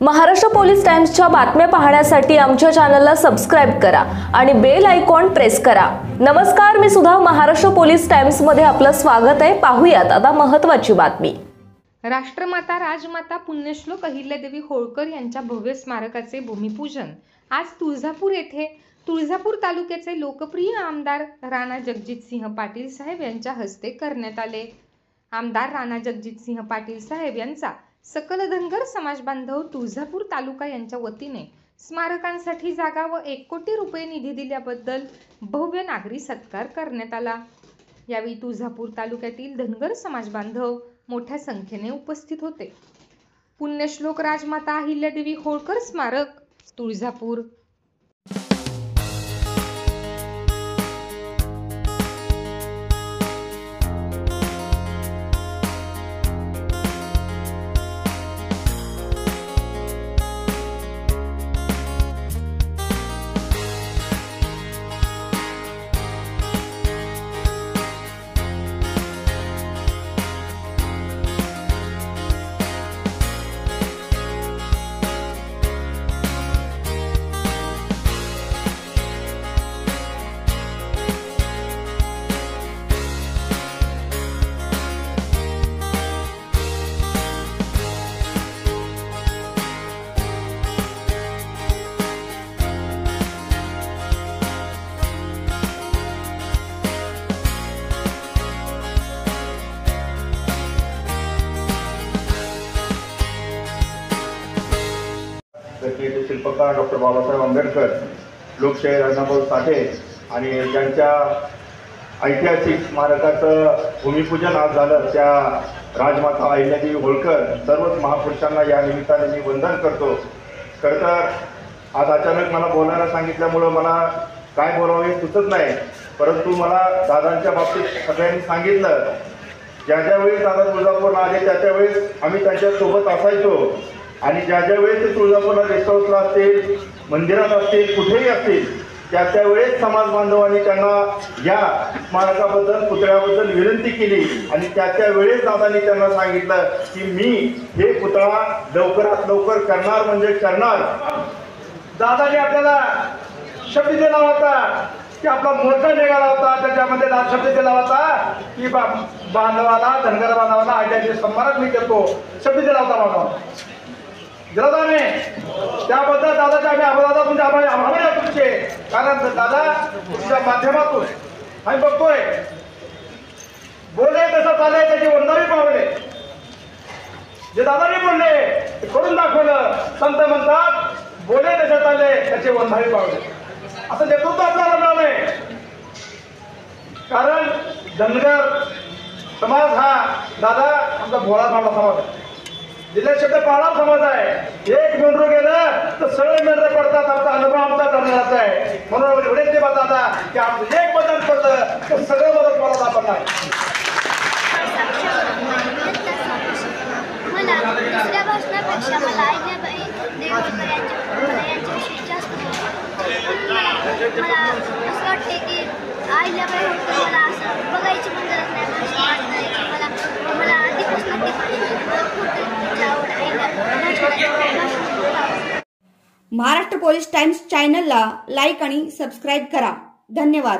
Maharashtra police टाइम्सच्या बातम्या पाहण्यासाठी आमच्या चॅनलला सबस्क्राइब करा आणि बेल आयकॉन प्रेस करा। नमस्कार, मी सुद्धा महाराष्ट्र पोलीस टाइम्स मध्ये आपलं स्वागत आहे। पाहूयात आता महत्त्वाची बातमी। राष्ट्रमाता राजमाता पुण्यश्लोक अहिल्यादेवी होळकर यांच्या भव्य स्मारकाचे भूमिपूजन आज तुळजापूर येथे तुळजापूर तालुक्याचे लोकप्रिय आमदार राणा जगजितसिंह पाटील साहेब यांच्या हस्ते करण्यात आले। आमदार राणा जगजितसिंह पाटील साहेब यांचा सकल धनगर समाज बांधव तुळजापूर तालुका यांच्या वतीने स्मारकांसाठी जागा व 1 कोटी रुपये निधी दिल्याबद्दल भव्य नागरी सत्कार करण्यात आला। यावेळी तुळजापूर तालुक्यातील धनगर समाज बांधव मोठ्या संख्येने उपस्थित होते। पुण्यश्लोक राजमाता अहिल्यादेवी होळकर स्मारक तुळजापूर। शिल्पकार डॉक्टर बाबासाहेब आंबेडकर, लोकशाहीर अण्णाभाऊ साठे आणि ज्यांच्या ऐतिहासिक स्मारकाचं भूमिपूजन आज झालं त्या राजमाता अहिल्यादेवी होळकर सर्वच महापुरुषांना या निमित्ताने मी वंदन करतो। खरं तर आज अचानक मला बोलायला सांगितल्यामुळं मला काय बोलावे सुचत नाही, परंतु मला दादांच्या बाबतीत सगळ्यांनी सांगितलं। ज्या वेळेस दादा तुळजापूरला आले त्या वेळेस आम्ही त्यांच्यासोबत असायचो आणि ज्या वेळेस ते तुळजापूरला गेस्ट हाऊसला असतील, मंदिरात असतील, कुठेही असतील त्या वेळेस समाज बांधवांनी त्यांना या स्मारकाबद्दल पुतळ्याबद्दल विनंती केली आणि त्या वेळेस दादांनी त्यांना सांगितलं की मी हे पुतळा लवकरात लवकर करणार म्हणजे करणार। दादाने आपल्याला शब्द दिला होता की आपला मोर्चा निघाला होता, त्याच्यामध्ये शब्द दिला होता की बांधवाला धनगर बांधवाला आयडियाचे स्मारक मी करतो, शब्द दिला होता मला दादाने। त्याबद्दल दादाचे आम्ही आभार म्हणजे आभार तुमचे, कारण दादा तुमच्या माध्यमातून आम्ही बघतोय बोले तसं चालले त्याची वंदारी पावले। जे दादाने बोलले ते करून दाखवलं। संत म्हणतात बोले तसं चालले त्याचे वंदारी पावले। असं नेतृत्व आपल्याला मिळालंय, कारण धनगर समाज हा दादा आमचा भोळा भावला समाज आहे, जिल्ह्यात शब्द पाळा समाज आहे। एक मेंढरू गेलं तर सगळे मेंढरे पडतात, आमचा अनुभव आमचा करण्याचा आहे। म्हणून एवढेच ते दादा की आमचं एक बदल पडलं तर सगळं बदल पडत आपण नाही। मला दुसऱ्या भाषणापेक्षा मला अहिल्यादेवी होळकर यांच्याविषयी जास्त मला असं वाटते की अहिल्याबाई होळकर मला असं बघायची पण गरज नाही, मला आधीपासून महाराष्ट्र पोलीस टाइम्स चॅनलला लाईक आणि सबस्क्राइब करा। धन्यवाद।